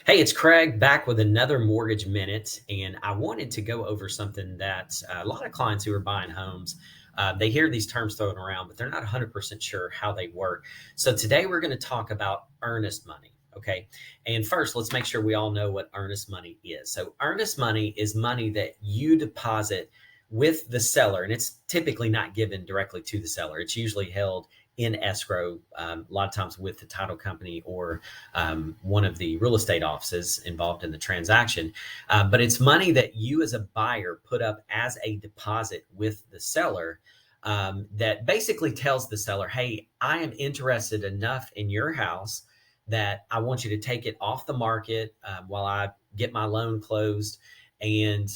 Hey, it's Craig back with another Mortgage Minute, and I wanted to go over something that a lot of clients who are buying homes, they hear these terms thrown around, but they're not 100% sure how they work. So today we're going to talk about earnest money. Okay. And first, let's make sure we all know what earnest money is. So, earnest money is money that you deposit with the seller, and it's typically not given directly to the seller. It's usually held in escrow, a lot of times with the title company or one of the real estate offices involved in the transaction. But it's money that you as a buyer put up as a deposit with the seller, that basically tells the seller, hey, I am interested enough in your house that I want you to take it off the market while I get my loan closed. And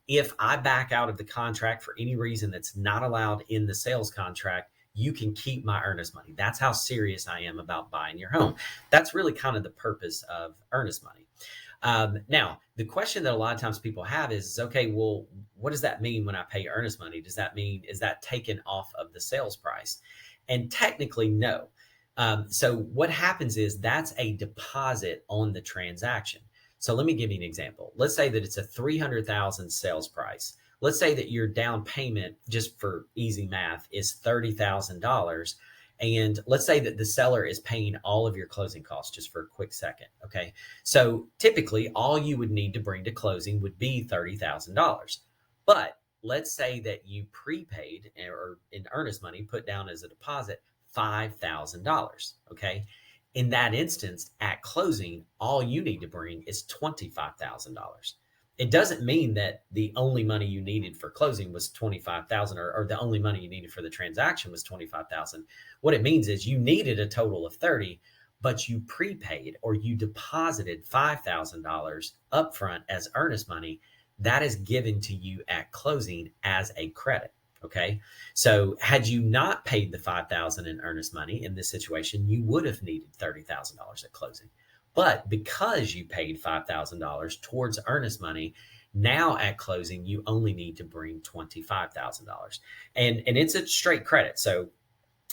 if I back out of the contract for any reason that's not allowed in the sales contract, you can keep my earnest money. That's how serious I am about buying your home. That's really kind of the purpose of earnest money. Now, the question that a lot of times people have is, okay, well, what does that mean when I pay earnest money? Does that mean, is that taken off of the sales price? And technically, no. So what happens is that's a deposit on the transaction. So let me give you an example. Let's say that it's a 300,000 sales price. Let's say that your down payment, just for easy math, is $30,000. And let's say that the seller is paying all of your closing costs, just for a quick second. Okay. So typically all you would need to bring to closing would be $30,000. But let's say that you prepaid or in earnest money put down as a deposit $5,000. Okay. In that instance, at closing, all you need to bring is $25,000. It doesn't mean that the only money you needed for closing was 25,000, or the only money you needed for the transaction was 25,000. What it means is you needed a total of 30, but you prepaid or you deposited $5,000 upfront as earnest money. That is given to you at closing as a credit. Okay. So had you not paid the 5,000 in earnest money in this situation, you would have needed $30,000 at closing. But because you paid $5,000 towards earnest money, now at closing, you only need to bring $25,000. And it's a straight credit. So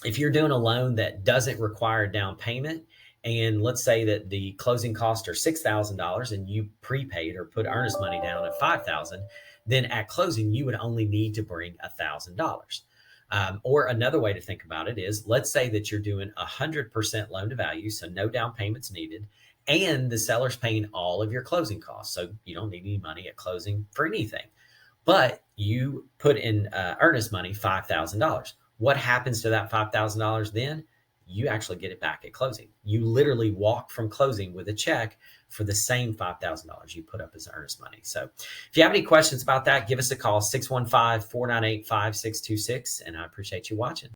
if you're doing a loan that doesn't require down payment, and let's say that the closing costs are $6,000 and you prepaid or put earnest money down at $5,000, then at closing, you would only need to bring $1,000. Or another way to think about it is, let's say that you're doing 100% loan to value, so no down payments needed, and the seller's paying all of your closing costs. So you don't need any money at closing for anything, but you put in earnest money, $5,000. What happens to that $5,000 then? You actually get it back at closing. You literally walk from closing with a check for the same $5,000 you put up as earnest money. So if you have any questions about that, give us a call, 615-498-5626, and I appreciate you watching.